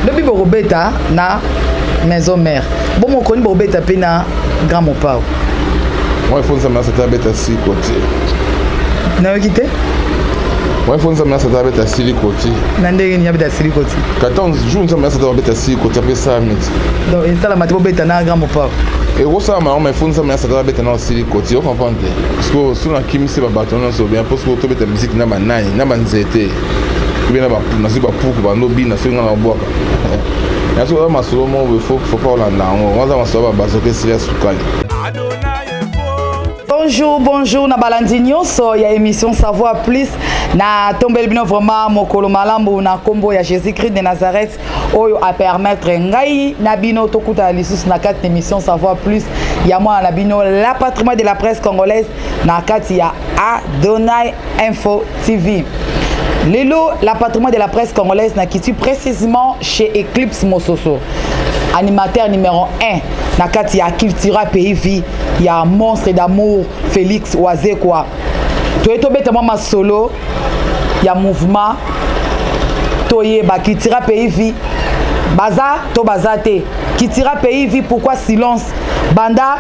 Le bibo Robeta na maison mère. Bon mon connu Robeta pe na grand mon pao. Moi il faut ça mettre ça bête assis côté. Na quitté? Moi il faut ça mettre ça bête assis côté. Nandé ni habita assis côté. 14 jours ça mettre ça bête assis côté après ça midi. Donc il ça la mati Robeta na grand mon pao. Et où ça mais il faut ça mettre ça bête na assis côté. Vous comprenez? Parce que sur la kimi c'est pas bâtonner sur bien parce que tu bête musique na banai na banzete. Bien ba na ziba pour ba no bi na so ngana boka. Ya so ma solo mo we faut pas olanda on va so ba bazoke sila sukali. Bonjour na balandinyo so ya émission Savoir Plus na tombel bino vraiment mokolo malambu na kombo ya Jésus-Christ de Nazareth oyo a permettre ngai na bino tokuta lisusu na kati émission Savoir Plus ya moi na bino la patrimoine de la presse congolaise na kati ya Adonai Info TV. Lelo, la patrimoine de la presse congolaise n'a quitté précisément chez Eclipse Mososo. Animateur numéro 1. Na kati ya Cultura Pays Vie, il y a Monstre d'amour Félix Oazé quoi. Toyeto betama ma solo, il y a mouvement Toye ba Cultura Pays Vie. Baza to bazate. Cultura Pays Vie pourquoi silence? Banda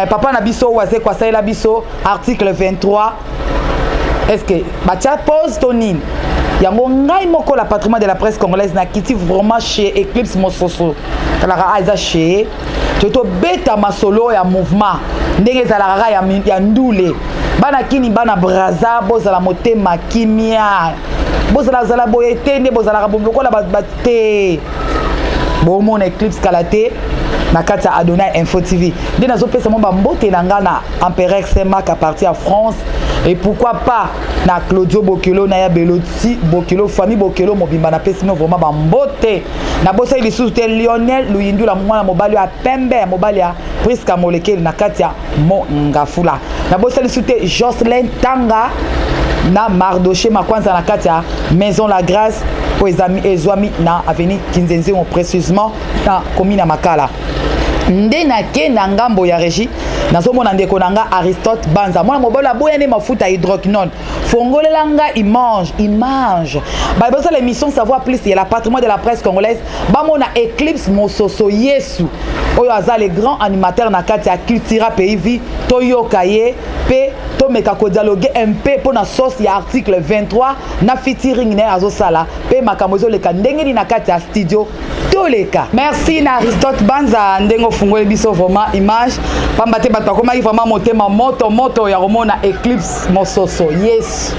papa na biso Oazé quoi ça la biso article 23. Est-ce que Batia pose Tonine yango ngai moko la patrimoine de la presse congolaise na kiti vraiment chez Eclipse Mososo talara aiza chez toto beta masolo ya mouvement ndenge zalara ya ndule bana kini bana braza bozala motema kimia bozala zala boyete bozala bomloko la batte bon Eclipse Kalaté na kati ya Adonai Info TV nde nazopesa mo bambote na nga na Empereur Saint-Marc à partir de France et pourquoi pas na Claudio Bokelo na ya Beloti Bokelo famille Bokelo mobimba na pesi no vraiment bambote na bosa ili sous Lionel Luyindu la mwana mobali ya Pembe mobali ya Priska Molekeli na kati ya Mo Ngafula na bosa ili sous Jocelyn Tanga na Mardoché Makwanza na kati ya Maison La Grâce pour les amis et amis na avenue Kinzenzi précisément na commune ya Makala nde na ke na ngambo ya régie nazomona ndeko nanga Aristote Banza mwana mobali aboya ne mafuta hydroquinone fongolela nga image ba bosa l'émission Savoir Plus et la patrimoine de la presse congolaise ba mona Eclipse Mososo Yesu oyo aza le grand animateur na kati ya Cultura Pays Vie toyoka ye pe to meka ko dialoguer un peu pour na sauce ya article 23 na featuring na azo sala pe makambo zo leka ndenge ni na kati ya studio toleka. Merci na Aristote Banza ndengo fungole biso vraiment image pambate bato akoma vraiment motema moto ya romona Eclipse Mososo yes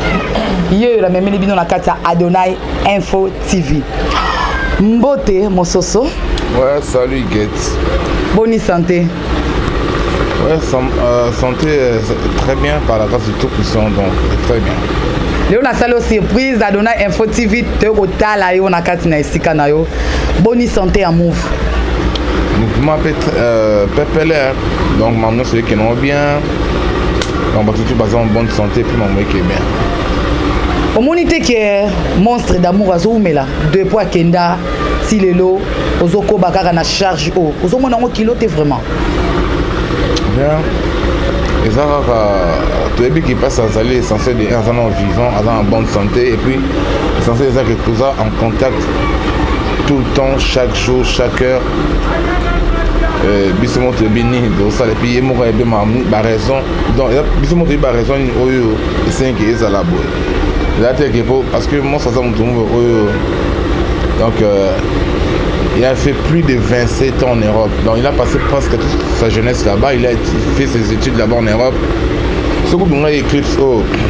ye la memeli bino na kati ya Adonai Info TV. Mbote Mososo. Ouais, salut Get. Bonne santé. Ouais, santé très bien par la grâce du Tout-Puissant, donc très bien. Léo na salo surprise Adonai Info TV te otala yo na kati na esika na yo. Bonne santé à move. Mouvement PPLR, donc maintenant celui qui est bien, on va tout basé en bonne santé puis mon qui est bien. Communauté qui est monstre d'amour à Zoumela, deux poids kenda, si le lot, aux oko bakara na charge haut, aux hommes en kilo t'es vraiment. Bien. Et ça, tout le qui passe à salir, censé être en vivant, en bonne santé, et puis censé être tout ça en contact tout le temps, chaque jour, chaque heure. Bisous te béni de ça et puis moi bien ma raison donc bisous montre ma raison oyo c'est que est à la boue là parce que moi ça mon donc il a fait plus de 27 ans en Europe donc il a passé presque toute sa jeunesse là-bas il a fait ses études là-bas en Europe ce que on a Eclipse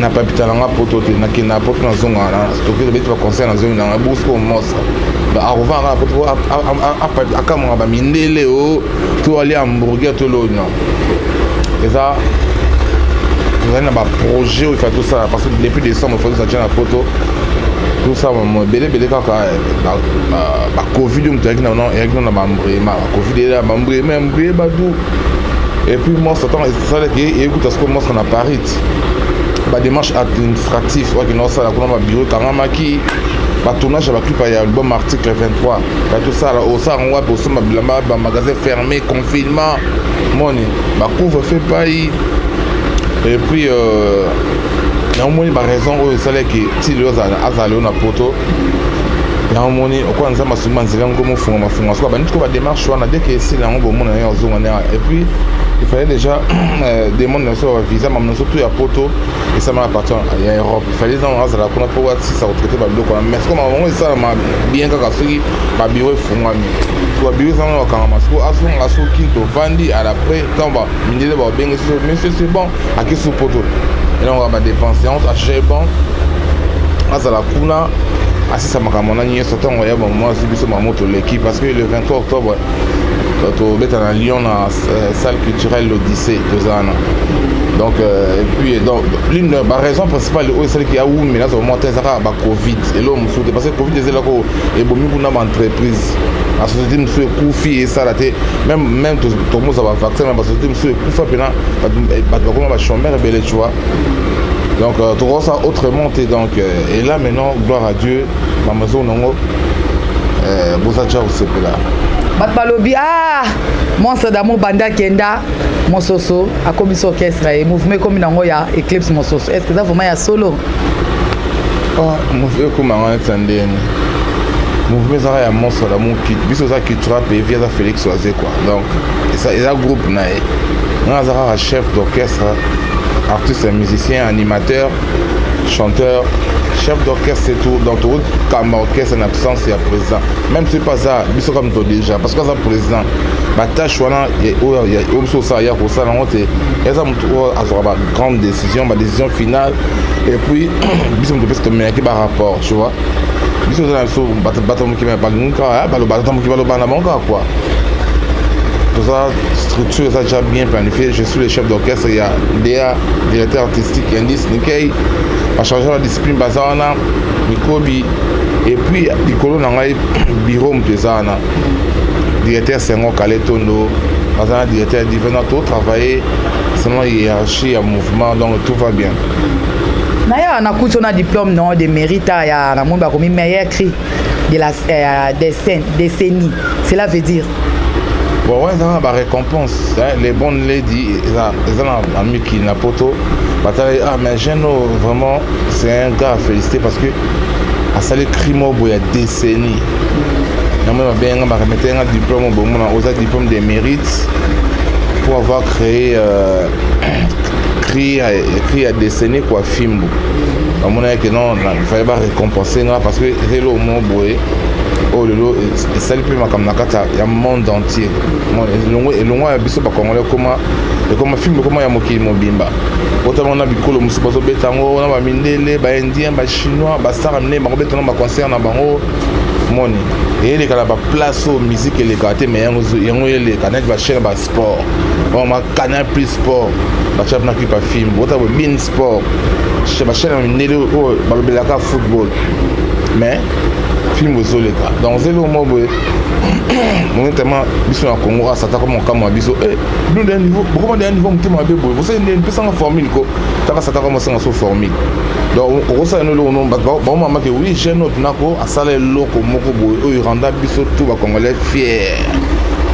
n'a pas pu talanga poto te na kina poto na zonga na stocker de trois conseils na zonga na bourse comme monstre ba arova poto akamwa ba mindele to aller hamburger to lo non et ça vous avez un projet où il fait tout ça parce que depuis décembre il faut que ça tienne la poto tout ça moi belé kaka ba covid on t'a dit non et non ba mbrema covid là ba mbrema ba dou et puis moi ça que écoute à ce que moi on a Paris ba démarche administrative qui non ça la comme bureau karama qui ba tournage ba clip ya album article 23 tout ça là au ça on va pour ça ba magasin fermé confinement money ba couvre fait pas et puis na omoni ba raison oyo esalaki ti lelo azala na poto na omoni okwa nzambe asungima nzela yango mofunga soki banditi ko badémarche wana dès que esili yango bomona yo ozonga nde et puis il fallait déjà demande na so bavisa mamna so tout ya poto esamaka partir ya Europe il fallait donc azala kuna mpo asisa kotraite babiloko wana mais soki mabango esalama bien kaka soki babiro efungwami so babiro ezanga bakangama soko azonga soki tovandi alaprès ntango bamindele babenge so monsieur c'est bon aki so poto elongo badépense yango achage bon azala kuna asisa makambo na nyonso ntango ya bamomo azwi biso mamoto leki parce que le 23 octobre tobeta na Lyon na salle culturelle l'Odyssée tozana donc et puis donc l'une des raisons principales oyo esalaki ya wumi nazo monter ezaka ba covid elo mosusu te parce que covid ezelako ebomi kuna ba entreprise la société mosusu ekufi esala te même tokomosa ba vaccin mais ba société mosusu ekufa mpena bato bakoma ba chômeur ebele tu vois donc tu vois ça autrement donc et là maintenant gloire à Dieu bamazo nango bozacha osepela bato balobi monstre d'amour banda kenda mososo akomisi orchestre et mouvement ekomi nango ya Eclipse mososo est-ce que ça vraiment ya solo mouvement ekomanga neti ndeni mouvement ezaka ya monstre d'amour biso oza cultura pevi aza Félix Oise quoi donc eza groupe na ye nga aza kaka chef d'orchestre artiste musicien animateur chanteur chef d'orchestre c'est tout dans tout comme orchestre en absence ya président même si pas ça biso comme toi déjà parce que ça président ba tâche wana o biso ça ya ko ça nango te eza mutu azora ba grande décision ba décision finale et puis biso mutu peut mener ba rapport tu vois biso ça so bato muki ba nka ba lo bato muki ba lo bana banka quoi tout ça structure ça déjà bien planifié je suis le chef d'orchestre il y a DA directeur artistique indice Nikkei a changé la discipline bazana Mikobi et puis likolo na ngai bureau mtezana directeur Sengo Kaletondo bazana directeur divin tout travailler selon la hiérarchie à mouvement donc tout va bien naya na kuto na diplôme non de mérite ya na mumba comme meilleur cri de la décennie cela veut dire bon ouais ça va récompense les bonnes ladies ils ont ami qui na poto bataille mais Geno vraiment c'est un gars à féliciter parce que a salé crimo boya décennie na moi bien on va remettre un diplôme bon on a diplôme de mérite pour avoir créé écrit à décennie quoi film à mon avis que non il fallait pas récompenser parce que c'est le mot boy oh lelo esali mpe makambo na kati ya monde entier elongo ya biso bakongole ekoma filme ekoma ya mokili mobimba otama na bikolo mosusu bazobeta yango na bamindele baindien bachinois bastar mine bakobeta na baconcert na bango moni eyeleka na baplace oyo musique elekaka te mais yango eleka neti bachaine basport Canal Plus sport batia mpona clip ya film ota bobin sport bachaine ya mindele oyo balobelaka football mais film ezoleka donc zelo mo boye notamment biso na Congo asata comme okama biso nous d'un niveau beaucoup d'un niveau mutema mabe boye vous savez une personne en formule ko taka sata comme ça en formule donc on ça no no ba mama que oui jeune autre nako asala loko moko boye o renda biso tout ba congolais fier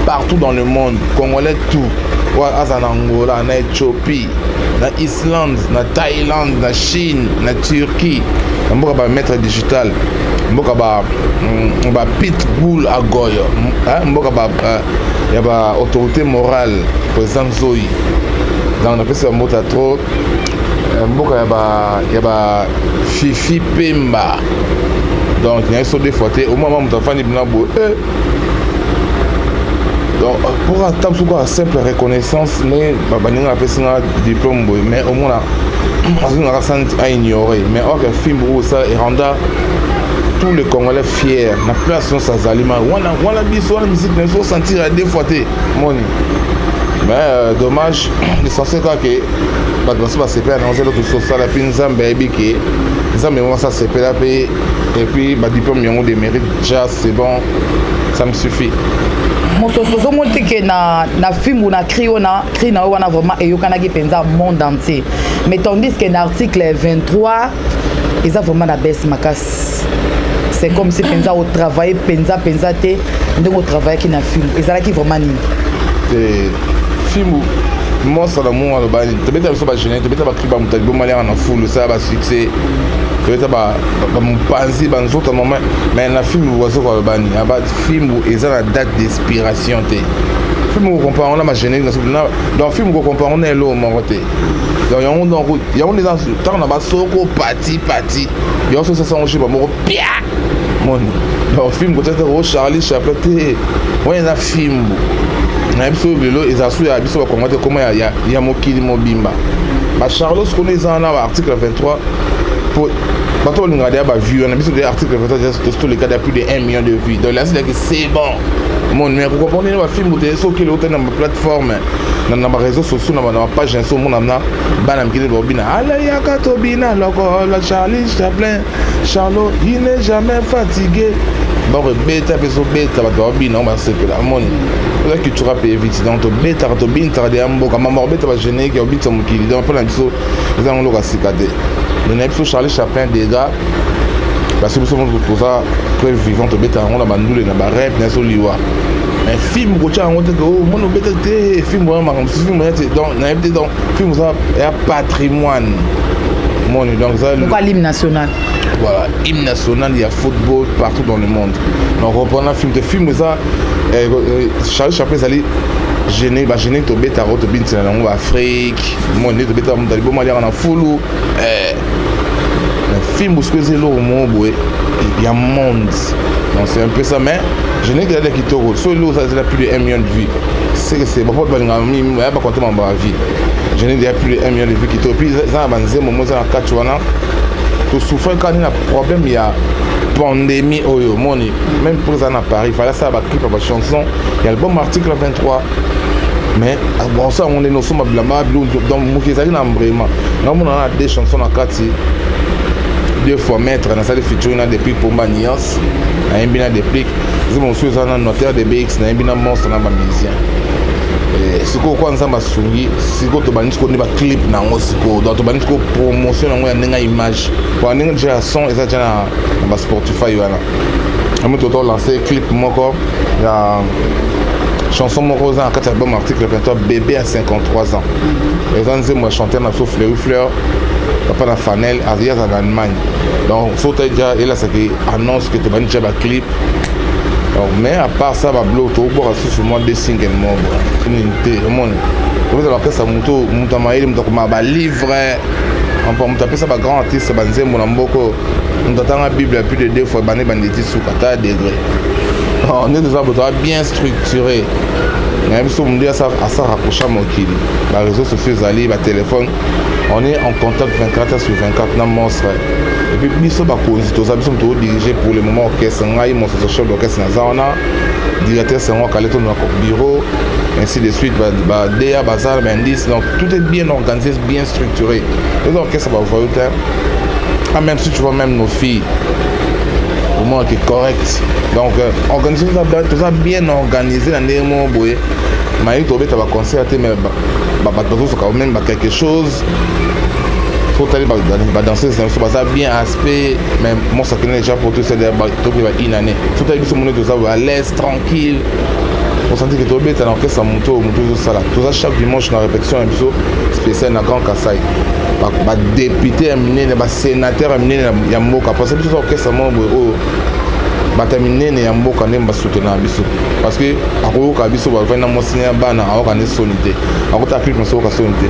partout dans le monde congolais tout wa azana Angola na Éthiopie na Islande na Thaïlande na Chine na Turquie mboka ba maître digital mboka ba pitbull à Goyo mboka ba ya ba autorité morale président Zoï dans on appelle ça mota trop mboka ya ba Fifi Pemba donc il y a so des fois au moment où tu fani bina bo donc pour attendre sur quoi simple reconnaissance mais baninga appelle ça diplôme mais au moins on a ressenti à ignorer mais or que film où ça et renda tous les Congolais fiers na place ça zalima wana biso wana musique ne faut sentir à deux fois moni mais dommage l'essentiel que parce que c'est pas annoncé l'autre chose ça la pinzambe ebiki nzambe moi ça c'est pas et puis ba diplôme yango de mérite déjà c'est bon ça me suffit mososo monte que na film ou na cri na wana vraiment eyokanaki penza monde entier mais tandis que l'article 23 ils ont vraiment la baisse makas c'est comme si penza au travail penza te ndenge au travail qui na film ezalaki vraiment nini film monstre d'amour à l'obani tu beta biso ba gêner tu beta ba clip ba mutali bo malien na foule ça ba succès tu beta ba mupanzi ba nzoto moment mais na film oiseau à l'obani aba film eza na date d'inspiration te film ko compare on a ma gêner dans film ko compare on est là au moroté donc y a on est dans tant na ba soko parti y a ça on ba moko pia mon dans film ko tete ro Charlie Chaplin te on est dans film na biso belo ezasu ya biso ba komate comment ya mokili mobimba ba Charles ko les en a article 23 pour bato linga dia ba vue na biso de article 23 juste les cas de plus de 1 million de vues donc là c'est bon mon mais vous comprenez ba film de so que l'autre na plateforme na ba réseaux sociaux na page inso mon na bana mkili bobina ala ya katobina loko la Charlie Chaplin Charlot il n'est jamais fatigué bon beta beso beta ba bobina on va se pela mon là que tu rappelles vite donc beta to binta de amboka mama beta ba générique au bita mokili donc pour la biso za on loka sikade le neps Charlie Chaplin des gars parce que nous sommes tout ça preuve vivante beta on la bandule na ba rap na so liwa un film ko cha on te ko mon beta te film vraiment film donc na beta donc film ça est patrimoine mon donc ça l'hymne national. Voilà, hymne national, il y a football partout dans le monde. Donc on prend un film de film ça Charlie Chaplin allait gêner to beta roto binti na ngo Afrique, mon to beta mo dali bo mali na fulu un film où ce que c'est là au monde il y a monde. Donc c'est un peu ça mais je n'ai que là qui toro so là ça c'est plus de 1 million de vues. C'est pas pour balinga mi pas compter ma vie. Je n'ai déjà plus de 1 million de vues qui toro puis ça banze mo za katwana to souffrir quand il y a problème il y a pandémie oyo moni même pour ça à Paris il fallait ça ba clip ba chanson il y a l'album article 23 mais bon ça on est nos sommes blâmables donc mukizali na vraiment non on a des chansons à kati deux fois mettre dans ça de featuring depuis pour Manias na imbina depuis c'est mon souhait ça notaire de BX na imbina monstre na ba musicien siko kwanza masungi siko to banisi ko ni ba clip na ngo siko donc to banisi ko promotion ngo ya nenga image kwa nenga déjà son et ça déjà na Spotify wana amu to lancer clip moko ya chanson moko za kata album article 23 bébé à 53 ans et ça nze moi chanter na so fleur papa na Fanel Arias en Allemagne donc so déjà et là ça qui annonce que to banisi ba clip. Donc, mais à part ça, va bloquer au bord sur moi des singles moi. Vous avez ça moto mutamaïli mutokuma ba livre on peut taper ça ba grand artiste ba nzembo na mboko mutatanga bible plus de 2 fois bané banditi sous 4 degrés. On est déjà bien structuré. Même si on dit à ça rapprocher mon kili. Les réseaux sociaux ali ba téléphone on est en contact 24 sur 24 dans monstre. Et puis biso ba cause to ça biso to diriger pour le moment orchestre ngai mon chef d'orchestre na zona directeur c'est moi kaleto na bureau ainsi de suite ba DA bazar indice donc tout est bien organisé bien structuré les orchestres va voir ah même si tu vois même nos filles au moins qui est correct donc organiser tout ça bien organisé dans des mots boy mais to beta ba concert mais ba quand même quelque chose va danser ça bien aspect mais moi ça connaît déjà pour tout ça qui une année tout à l'heure à l'aise tranquille on sentit que tout le monde est ça moto ça là tout ça chaque dimanche la répétition un peu spécial na Grand Kassai ba député amené ba sénateur amené ya mboka parce que tout ça ça mo batamine ya mboka ndem ba soutenir biso parce que akoyoka biso ba vena mosinya bana aoka ne sonité akota clip na soka sonité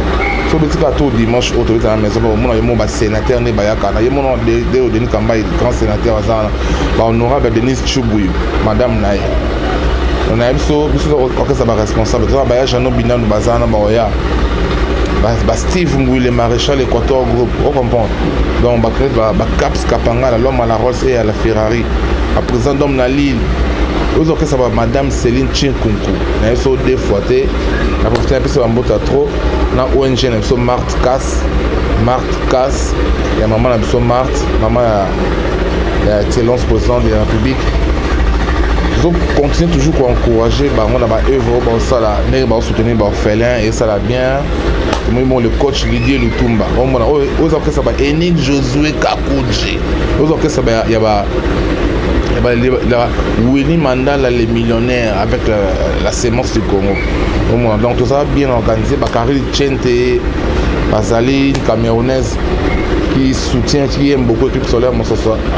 so betika to dimanche autorité na maison ba mo ba sénateur ne ba yakana ye mo de Denis Kamba grand sénateur azana ba honorable Denise Chubuyu madame naye on a biso ça ba responsable ça ba ya Jano Binanu bazana ba oya ba Steve Mbouille le maréchal Équateur groupe on comprend donc ba créer ba Caps Kapanga l'homme à la Rolls et à la Ferrari à présent d'homme na Lille aux orchestres ça va madame Céline Chinkunku na so deux fois té na profiter un peu sur mbota trop na ONG na so Marthe Cass ya maman na so Marthe maman ya excellence président de la République donc continue toujours à encourager bah on a ba œuvre ba ça là ne ba soutenir ba orphelin et ça là bien moi le coach Didier Lutumba on aux orchestres ça ba Enig Josué Kakuji aux orchestres ça ba ya ba Winnie Mandela, les millionnaires, avec la sémence du Congo. Donc tout ça bien organisé. Bakary Tchente, Bazali, une Camerounaise qui soutient, qui aime beaucoup Eclipse Solaire,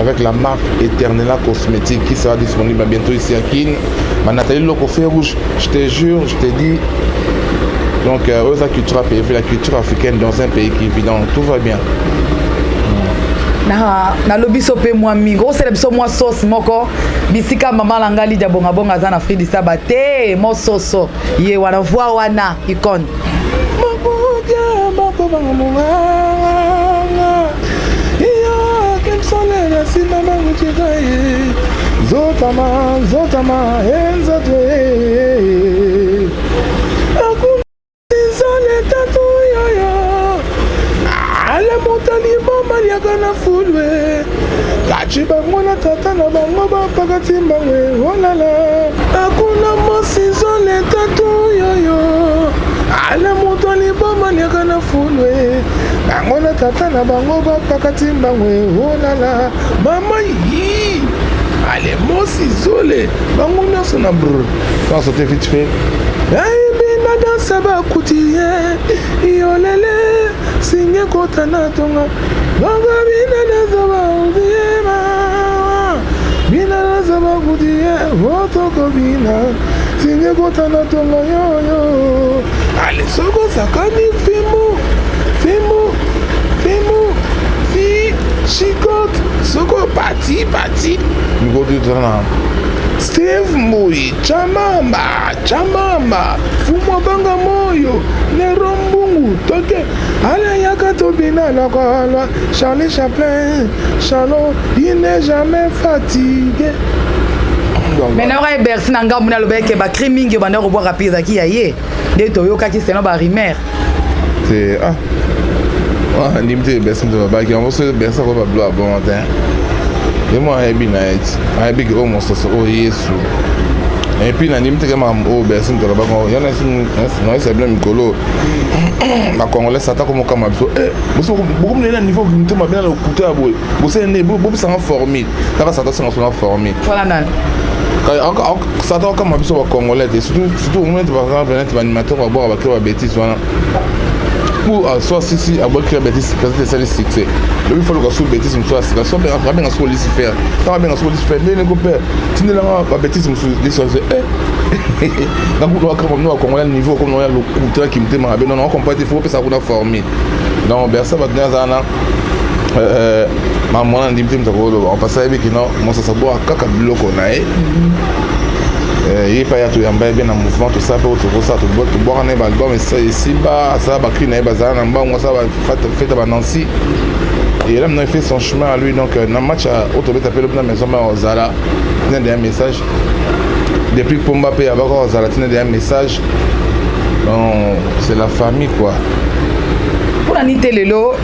avec la marque Eternella Cosmétique qui sera disponible bientôt ici à Kin. Nathalie Locofé Rouge, je te jure, je te dis. Donc, la culture a payé, la culture africaine dans un pays qui est évident, tout va bien. Na lobi sope moi mingo c'est le moi sauce moko bisika mama langa Lydia bonga bonga za na Free du Saba te mo soso ye wana voix wana icon Zotama enzote ala motali mama liagana fulwe kachi bangona tata na bango bapakati mbangwe olala akuna mosizole tatu yoyo ala motali mama liagana fulwe bangona tata na bango bapakati mbangwe olala mama yi ale mosizole bango nyonso na brr sans sauter vite fait dansa bakutiye yolele singe kota na tonga banga bina dansa bakutiye bina dansa bakutiye otoko bina singe kota na tonga yoyo ale soko sakani fimu fi shikot soko pati mikoto tana Steve Mui, chamamba, fumo banga moyo, nerombungu, toke, ala yaka tobina la kola, Charlie Chaplin, Charlot, il n'est jamais fatigué. Maintenant, on va bercer dans le monde, on va criminel, on va revoir rapide qui a yé, des toyoka qui se nomment rimer. C'est limité bercer de baba qui on va se bercer pour pas bon matin. Et moi, je suis là, je suis et puis, je suis là, je suis là, je suis là, je suis là, ma Congolais s'attaque comme un peu. Beaucoup de niveau qui m'a bien écouté à bout. Vous savez, beaucoup sont formés. Ça va s'attaquer sont formés. Voilà, non. Quand ça s'attaque comme un peu sur Congolais, surtout au moment où par exemple l'animateur va boire avec la bêtise. Ou soit si à boire la bêtise, c'est le succès. Il faut que la bêtise soit la soit bien bien sur Lucifer. Quand bien sur Lucifer, les copains, tu ne la bêtise sur Lucifer. Donc nous comme nous Congolais niveau comme nous le culture qui me demande non on comprend il faut que ça vous former. Donc bersa va tenir ça là maman on dit on passe avec non moi ça boire kaka biloko nae. Il pas y a tout en bien en mouvement tout ça pour tout ça tout boire un album mais ça ici bas ça va créer un bazar en bas on ça va faire à Nancy et là il fait son chemin à lui donc dans match à autobus appelé dans maison mais Zala il y a un message depuis que Pomba paye avec Zala il y a un message donc c'est la famille quoi pour la nité lelo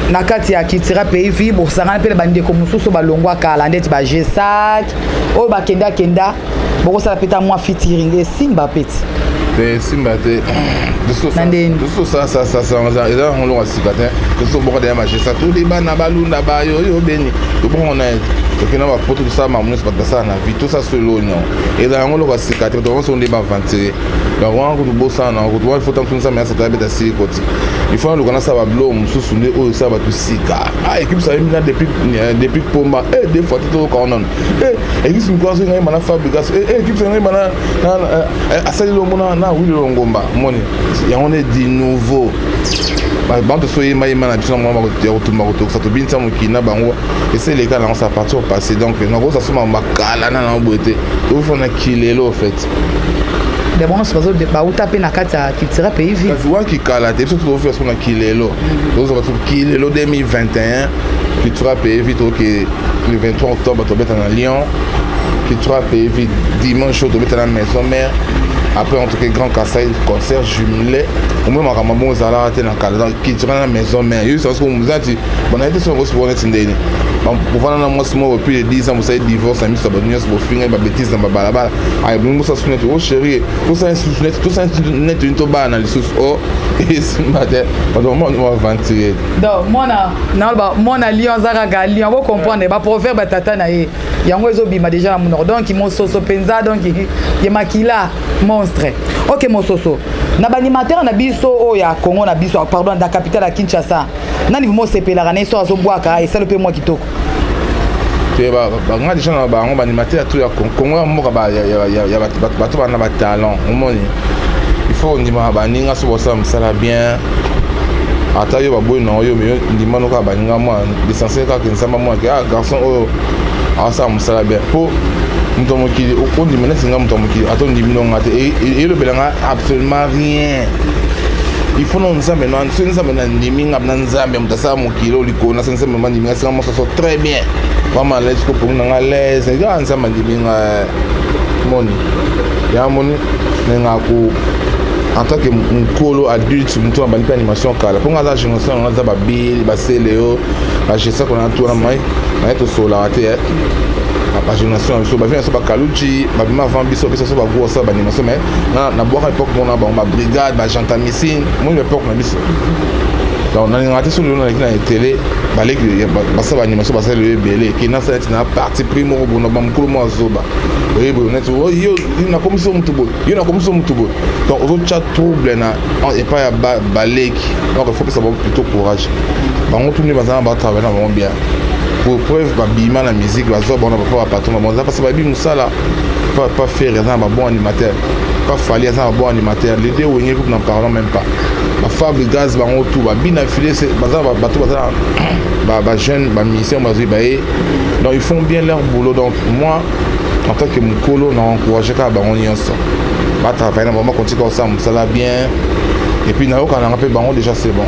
nakati ya kitira pays vi bo sanga pe bande ko mususu balongwa kala ndeti ba G5 o ba kenda boko sala peta moi featuring Simba peti de Simba te de ça on l'a cicaté que so boko de ma G5 tout les bana balunda ba yo beni to bon on a que na ba poto ça ma munus ba ça na vie tout ça solo non et là on l'a cicaté donc on sont des vantés donc on ko bossa na ko il faut tant ça mais ça ta beta si côté il faut le ça va blow mususu ne o ça va tout sika équipe ça même là depuis Pomba des fois tout quand on équipe me croise ngai mana fabrication équipe ça ngai mana asali lo mona na wili lo ngomba moni ya on est de nouveau ba to soyez mai mana biso moi ba ko tout ma ko ça to binta mo kina bango et c'est les gars là on ça partir au passé donc non ça suma makala na na boité il faut na kilelo en fait de bon c'est pas de ba utape na kata kitira pays vi vois qui kala te surtout faire son kilelo donc ça va kilelo 2021 kitira pays vite que le 23 octobre tu vas à Lyon kitira pays vite dimanche tu vas à la maison mère après en tout cas grand Kassai concert jumelé au même à Mambo Zala te na kala kitira la maison mère il ça qu'on nous a dit on a été sur le sport ndeni pour voir na moi depuis 10 ans vous savez divorce ami ça bonne pour finir ba bêtise dans ba balabala ay bon ça sonne oh chérie tout ça net une toba na lisusu oh et c'est matin donc moi on va ventiler donc moi na Lyon zaka Lyon vous comprendre ba proverbe tata na yango ezobima déjà na monoko donc mososo penza donc ye makila monstre. OK mososo na banimateur na biso o ya Congo na biso pardon da capitale ya Kinshasa nani mo sepelaka na so azobwaka esalo pe mwa kitoko te banga déjà na bango banimateur tout ya Congo moka ba ya bato bana ba talent omoni il faut ndima baninga so bosa msala bien ata yo baboy na yo me ndima no ka baninga moi l'essentiel ka kensamba moi que garçon o asa msala bien po muto mokili o ndimena singa muto mokili ato ndimino ngate et le belanga absolument rien. Il faut non nzambe non so nzambe na ndiminga na nzambe mutasa mokili olikona sense mama ndiminga singa moso très bien vraiment l'aise ko pour nga l'aise ga nzambe ndiminga moni ya moni nga ko en tant que mukolo adulte muto na bani animation kala pour nga génération on a ba bil ba seleo ba je sais qu'on a tout na mai na to sola te ba génération so ba vient so ba kaluchi ba bima avant biso biso so ba go so ba animation mais na boire époque on a ba brigade ba gentamicine moi époque na biso donc on a raté sur le na télé balé ba sa ba animation ba sa le belé qui na fait na partie primo bo na ba mukolo mo azoba oui bon net yo na commission mutubo yo na commission mutubo donc aux autres chat trouble na et pas ya balé donc il faut que ça va plutôt courage ba on tourner ba ça ba travailler vraiment bien pour preuve ba bima na musique ba zo bon na pas patron ba parce que ba bima ça pas faire raison ba bon animateur pas fallait ça bon animateur les deux on n'en parlons même pas ba Fab Gaz ba on tout ba bina filé c'est ba ça ba tout ba jeune ba mission ba zo ba donc ils font bien leur boulot donc moi en tant que mukolo na encourager ka ba on yonso ba travailler na vraiment continuer comme ça va bien et puis na oka na rappel ba on déjà c'est bon.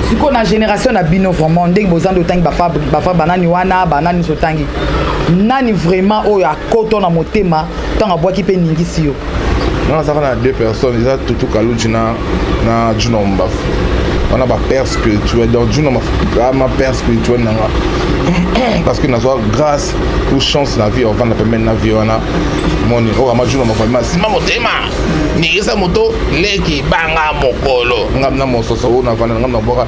Si qu'on a génération na bino vraiment ndenge bozan de tangi ba Fab banani wana banani so tangi nani vraiment oyo akoto na motema tanga bwaki pe ningisi yo non ça va deux personnes déjà tout kaluchi na Juno Mbaf on a ba père spirituel donc Juno ma père spirituel na parce que na so grâce ou chance la vie on va na permettre na vie on a mon o ma Juno ma famille sima motema ni isa moto leki banga mokolo ngamna mososo na vana ngamna boka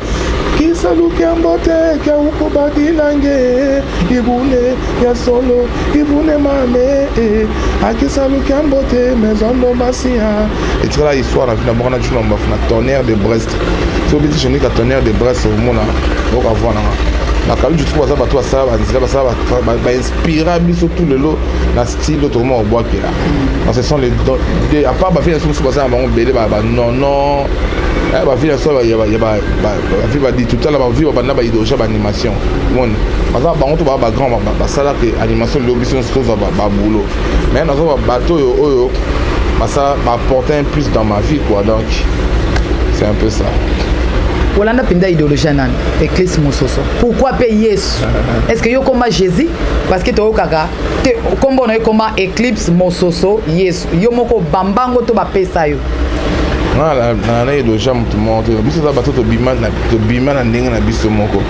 kisaluki ambote ka ukobadi lange ibune ya solo ibune mame akisaluki ambote maison no masia et tu la histoire na vina bona Juno Mbaf na tonnerre de Brest so biti je ni ka tonnerre de Brest au mona o ka voir na kalu du trouve ça ba toi ça ba inspira biso tout le lot na style autrement au bois qui là donc ce sont les à part ba vie sur ça ba on belé ba non ba vie ça ba vie ba dit tout à la ba vie ba na ba idoja ba animation mon parce ba on to ba grand ba sala que animation le biso so ba boulot mais na so ba bateau oyo ba ça ba apporter un plus dans ma vie quoi donc c'est un peu ça. Olanda penda idéologie nani Eclipse Mososo pourquoi payer Yesu est-ce que yo comme Jésus parce que to kaka te kombo na yo comme Eclipse Mososo Yesu yo moko bambango to ba pesa yo na idéologie mutu monte biso za bato to bima na ndenge na biso moko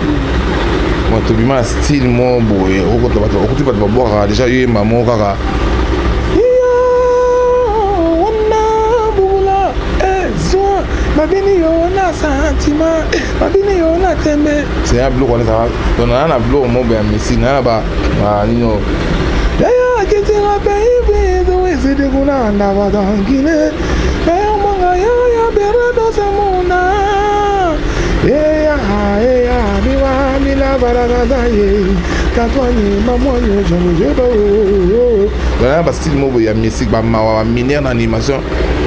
moi to bima na style mo boye okota bato okuti bato babwaka déjà yo mamo kaka babini yo na sentiment babini yo na tembe c'est un bloc on est ça donc on a un bloc mo be misi na ba nino ya kiti na pays do ese de kuna na ba dangine e mo ga ya bere do se mona ya biwa mi la baraga zaye katwani mamoni je ba voilà parce que mo be ya musique ba minère animation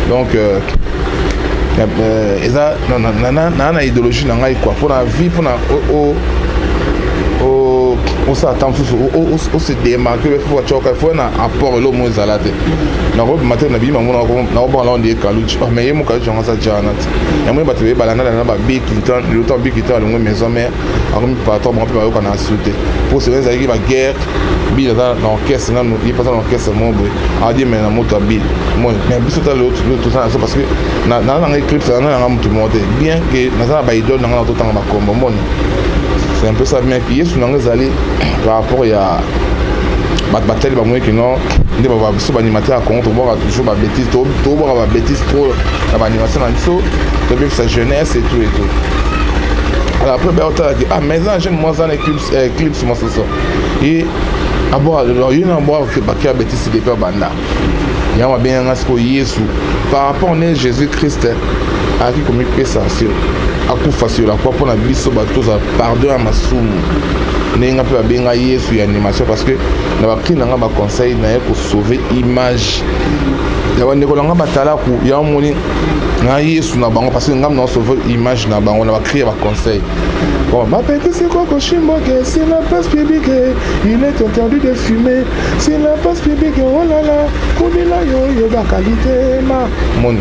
donc et ça na idéologie na ngai quoi pour la vie pour na on s'attend on se démarquer il faut choquer il faut na apport le mot zalate na robe matin na bima mona na oba la ndie kaluchi mais yemo kaluchi on sa jana et moi batwe balana na ba big Clinton le temps big Clinton le maison mais akomi patron bon pe ba ko na sauter pour se les arriver la guerre bi dans l'orchestre na il pas dans l'orchestre mon boy a dit mais na moto bi moi mais biso ta l'autre ça parce que na Eclipse na mutu monter bien que na ba idole na to tanga ba kombo mon c'est un peu ça mais qui est sur l'angazali par rapport il y a bataille ba moi que non ndé ba biso ba animateur contre voir toujours ba bêtise trop voir ba bêtise trop la animation en dessous de vivre sa jeunesse et tout alors après ben mais un jeune moi en Eclipse moi c'est ça et abo alors il y a boire que bakia bêtise des peurs banda il y a bien un aspect Jésus par rapport à Jésus-Christ a qui comme il ça sur à coup facile la quoi pour la biso bateau ça pardon à masumu nenga pe benga Yesu ya animation parce que na ba kina nga ba conseil na ko sauver image ya wande ko nga batala ku ya moni na Yesu na bango parce que ngam na sauver image na bango na ba créer ba conseil bon ma petit c'est quoi que chimbo que c'est la place publique il est interdit de fumer c'est la place publique oh là là kodela yo ba qualité ma mon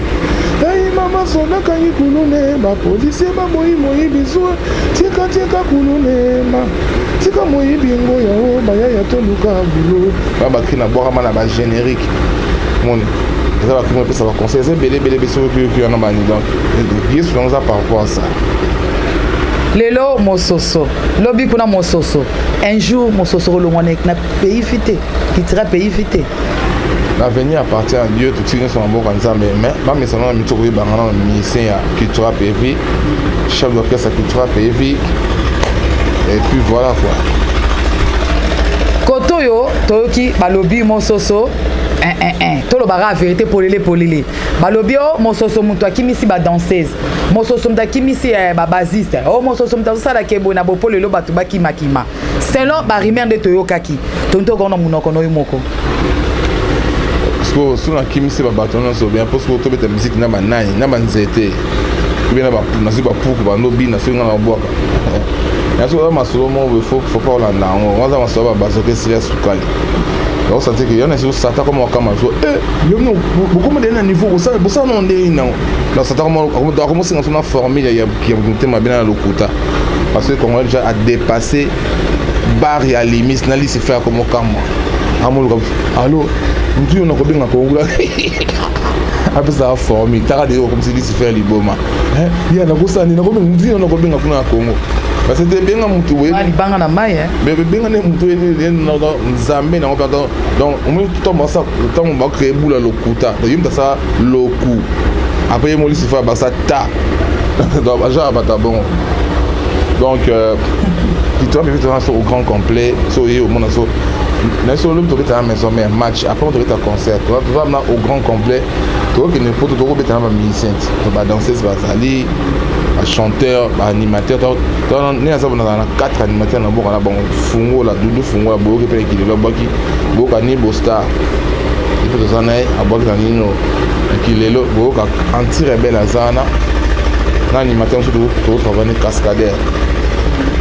hey mama sona kanyi kulune ba policier ba moi biso tika kulune ma tika moi bingo ya ba ya to luka bulo ba kina boka mana ba générique mon ça va que ça va conseiller c'est belé biso que y en a bani donc Yesu nous a par rapport à ça. Lelo mososo lobi kuna mososo un jour mososo le moné na pays fité qui tira pays fité l'avenir appartient à Dieu tout ce sont bon comme ça mais mais ça non mitoko bangana ministère qui tira pays chef d'orchestre qui tira pays et puis voilà quoi kotoyo toyoki balobi mososo tolo bara vérité polele balobi o mososo muto akimisi ba danseuse mososo muto akimisi ba basiste o mososo muto sala kebo na bopolelo bato bakima selon ba rimer de toyokaki tonto kono munoko no yimoko parce que sur la kimisi ba bato non so bien parce que to beta musique na banani na banzete bien ba na si ba puku ba no bi na so ngana boka ya so ma so mo faut pas la na on va so ba bazoke sila sukali donc ça veut dire qu'il y en a sur ça comme on commence yo no beaucoup de niveau ça non ndé non donc ça comme c'est une formule il y a qui monté ma bien dans le kuta parce que qu'on a déjà à dépasser barre et à limite na li se faire comme kama amolo allo ntu on a ko benga ko ngula après ça formule tara de comme si li se faire liboma il y a na ko sani na ko benga ntu on a ko benga kuna Congo parce que benga mutu we ali banga na mai bébé benga ne mutu we no nzambe na pardon donc on met tout en ça temps on va créer boula lokuta donc yim ça loku après moi se faire ba ça ta donc déjà bata bon donc qui toi peut être au grand complet so et au monde so na so l'homme to beta maison mais match après on doit être concert tu vas là au grand complet toi qui ne peut to ko beta na musicien ba danseuse ba sali chanteur animateur ni ça on a 4 animateurs na boka na bon fungo la dudu fungo la boki pe ki le boki boka ni bosta et puis ça na a boki na nino ki lelo boka anti rebelle azana na animateur surtout to travailler cascadeur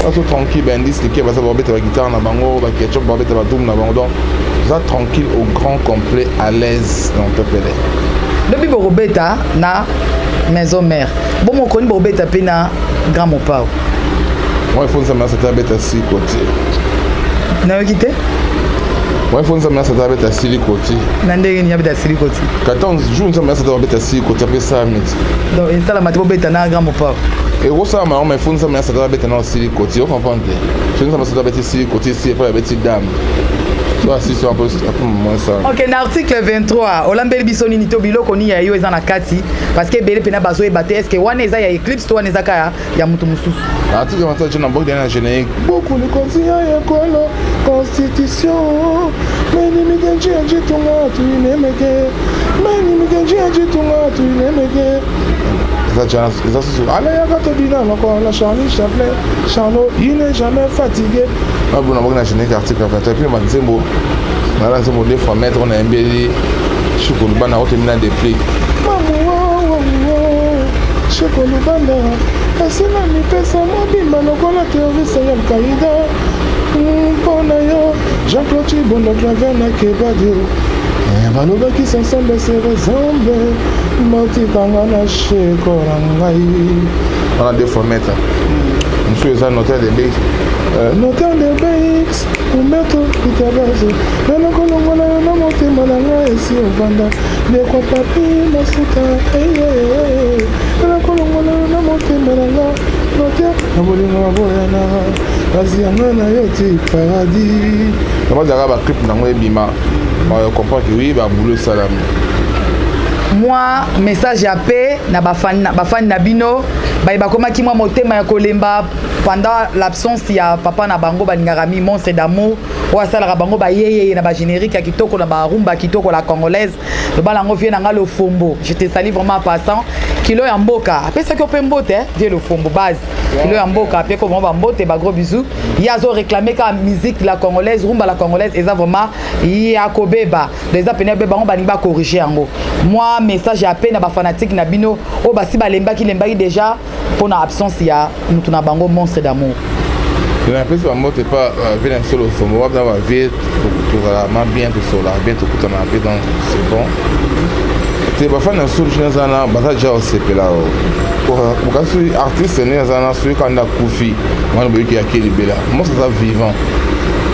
ça tranquille ben dis qui va savoir mettre la guitare na bango ba ketchup ba mettre la doum na bango donc ça tranquille au grand complet à l'aise dans le pépé depuis Borobeta na maison mère bon mon connu Borobeta pe na grand mon pao moi il faut ça ça beta si côté na quitté moi il faut ça ça beta si côté na ndenge ni beta si côté 14 jours ça ça beta si côté après ça minutes donc il ça la matebo beta na grand mon pao et ça mais on me faut ça ça beta na si côté vous comprenez je ne sais pas ça beta si côté si après beta dame. Ok, na article 23 olambeli biso nini to biloko ni ya yo eza na kati parce que bele pena bazo ebate est-ce que wana eza ya eclipse to wana eza ka ya mutu mususu article 23 je na bok dana générique beaucoup de conseillers ya kolo constitution meni migenji ajitunga tu nemeke meni migenji ajitunga tu nemeke ça c'est allez ya gato bina encore la Charlie Chaplin Charlot il n'est jamais fatigué ah bon on a générique article 23 puis on Zembo là Zembo des fois mettre on a embelli chokolubana au terminal des prix maman chokolubana asina mi pesa mobimba lokola terroriste ya Al-Qaïda mpona yo Jean-Claude Chibondo Claver na Kebadio balobaki ensemble se ressemble motikanga na shekora ngai on a deux fois mettre monsieur ça notaire de BX notaire de BX umeto itabazo na kolongola na motema na ngai esi ovanda ndeko papi masuka na kolongola na motema na ngai notaire na bolingo maboya na baziyanga na yo ti paradis na bazaka ba clip na ngo ebima on comprend que oui ba boulot salami moi message ya paix na bafani na bino bakomaki mwa motema ya kolemba pendant l'absence ya papa na bango balingaka mi monstre d'amour oyo asalaka bango bayeyeye na bagénérique ya kitoko na barumba kitoko la congolaise lobala yango vie na nga lofombo je te sali vraiment passant kilo ya mboka apesaki ope mbote vie lofombo base kilo ya mboka apeko vraiment bambote bagros bisous ye azo réclame ka musique la congolaise rumba la congolaise eza vraiment ya kobeba eza pene beba bango baningi bacorrige yango moi message ya pe na bafanatique na bino oyo basi balembaki déjà mpona absence ya mutu na bango monstre d'amour napesi bango te pa vie na biso lofombo wabna bavie tozalama bien tosola bien tokutana mpe donc c'est bon te bafani na biso lujina eza na baza ja osepela bokasi artiste ne aza na soki kanda kufi wana boyoki yake libela mose aza vivant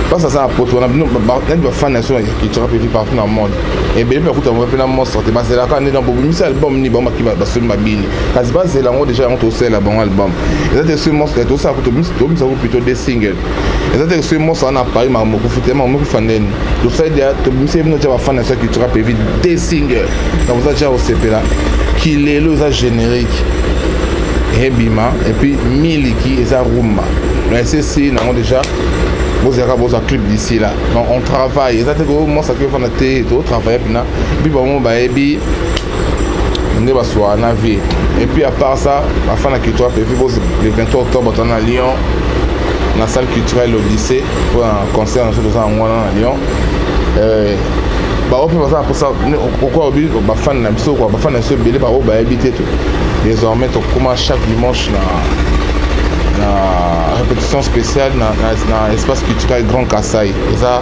parce que ça a porté on a nani bafani na biso ya culture mpe vi partout na monde ebele mpe akuta mpe na monstre te bazelaka nde na bobimisa album ni bango baki basomi babini kasi bazela yango déjà yango tosala bango album eza te soki monstre tosala ko tobimisa ko plutôt des singles eza te soki monstre wana paris mamokufu te mamokufa ndeni tosali dia tobimisa bino tia bafani na biso ya culture mpe vi des singles donc oza tia osepela kilelo eza générique ebima et puis miliki eza rumba na esesi nango déjà vous avez un clip d'ici là donc on travaille exactement moi ça que on a été tout travailler puis bon bah et puis on est bassoir na vie et puis à part ça la fin de culture le 23 octobre on est à Lyon la salle culturelle au lycée pour un concert à Lyon bah on peut passer pour ça pourquoi on dit bah fan na biso quoi bah fan na ce belé bah on va habiter tout désormais on commence chaque dimanche na répétition spéciale na espace culturel Grand Kassai eza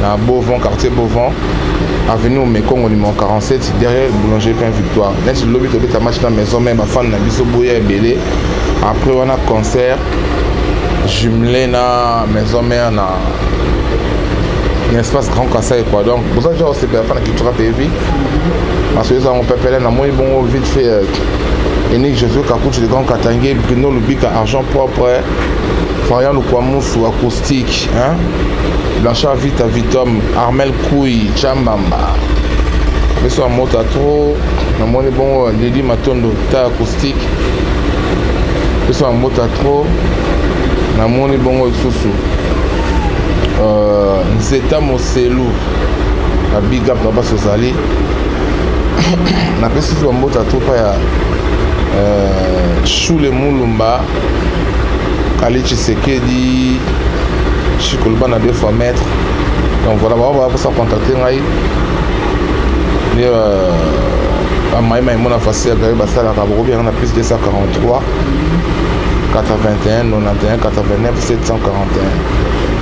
na Beauvant quartier Beauvant avenue au Mekongo numéro 47 derrière Boulanger Pain Victoire neti lobby tobeta match na maison même bafana na biso boya ebele après on a concert jumelé na maison mère na espace Grand Kassai quoi donc pour ça je sais pas fan culture PV parce que ça on peut appeler na moi bon vite fait Enik Jésus Kakuchi de Grand Katangé, Bruno Lubika, argent propre, Florian Lukwamoussou, acoustique, hein? Blanchard Vita Vitom, Armel Kouy, Chambamba. Mais sur un mot à trop, na mon bon Lili Matondo, ta acoustique. Mais sur un mot à trop, na mon bon Soussou. Nzeta Moselou, la big up dans Bassozali. Na pesi sur un mot à trop, pas ya. Choule Moulumba, Kali Tshisekedi, Chikolba na 2 fois maître. Donc voilà, on va ça contacter ngai. Maïma mon affaire à Gary Bassala Kaboro bien on a plus de 143 81 91 89 741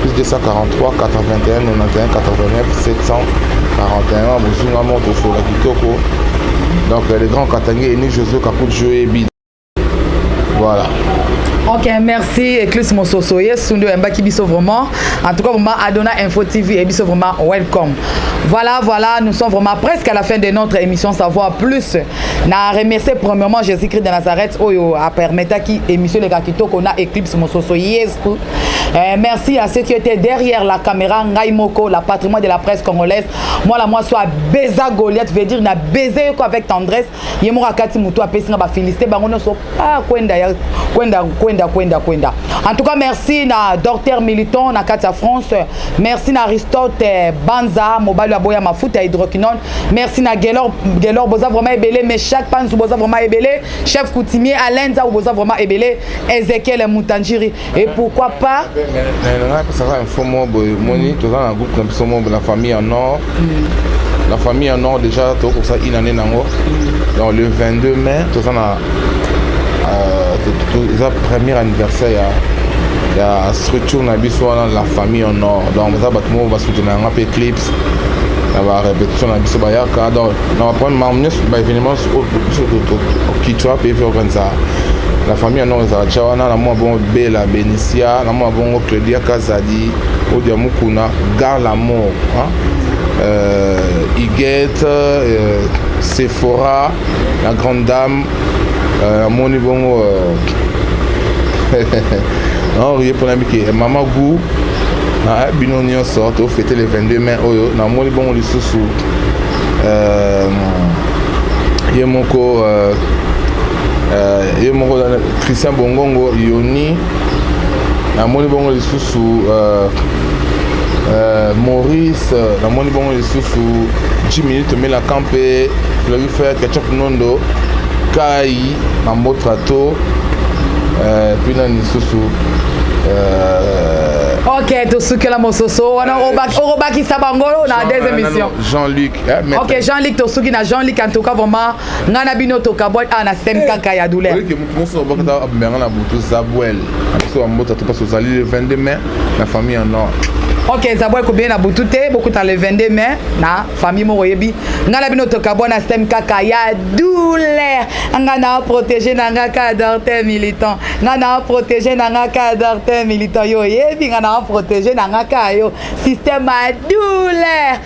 plus de 143 81 91 89 741 Bozunga monte sur la Kitoko. Donc les grands Katangé et ni José Kaput jouer bid. Voilà. Ok, merci Eclipse Mososoye, Sundo Mbaki Biso vraiment. En tout cas, vraiment, Adona Info TV et Biso vraiment welcome. Voilà, nous sommes vraiment presque à la fin de notre émission Savoir Plus. Na remercier premièrement Jésus-Christ de Nazareth, Oyo, a permettre qui émission les Kakito qu'on a Eclipse Mososoye. Merci à ceux qui étaient derrière la caméra, Ngai Moko, la patrimoine de la presse congolaise. Moi, soit Beza Goliath, veut dire na baiser avec tendresse. Yemora Kati Moutou a pesé na ba félicité, ba on ne soit pas kwenda. En tout cas, merci na Docteur Militon na Katia France. Merci na Aristote Banza, Mobile Aboya Mafuta Hydroquinone. Merci na Gelor Boza vraiment ébélé, mais chaque pan sous Boza vraiment ébélé. Chef coutumier Alenza Boza vraiment ébélé. Ezekiel Moutanjiri. Et pourquoi pas ça va un faux mot, Moni, tout ça un groupe de la famille en or. La famille en or déjà, tout ça une année nango. Donc le 22 mai, tout ça c'est le premier anniversaire il y a structure na biso la famille en or donc ça batmo va soutenir un peu Eclipse la répétition na biso bayaka donc on va prendre mamnes ba événement qui tu as PV organiser la famille en or ça chawana na moi bon Bella Benicia na moi bon Claudia Kazadi Odia Mukuna Gar l'amour hein Iguette Sephora la grande dame mon bon non il pour l'amique maman Gou na binonio sort au fêter le 22 mai oyo na mon bon li susu Yemoko Christian Bongongo Yoni namoni bongo lisusu Maurice namoni bongo lisusu 10 minutes mais la campé Flavie Fer Ketchup Nondo Kai Mamotrato puis na lisusu ok, tout ce que la mososo, on a qui s'abangolo dans des émissions. Jean-Luc. Ok, Jean-Luc, tout ce qui n'a Jean-Luc en tout cas vraiment, ngana bino to kabot ana sem kaka ya douleur. Oui, que mon son va quand on a boutou Zabouel. So on monte pas sur le 22 mai, la famille en or. Ok, Zabouel ko bien na boutoute, beaucoup dans le 22 mai, na famille mo yebi. Ngana bino to kabot na sem kaka ya douleur. Ngana protéger nanga cadre militant. Ngana protéger nanga cadre militant yo yebi ngana protéger nanga kayo système à douleur.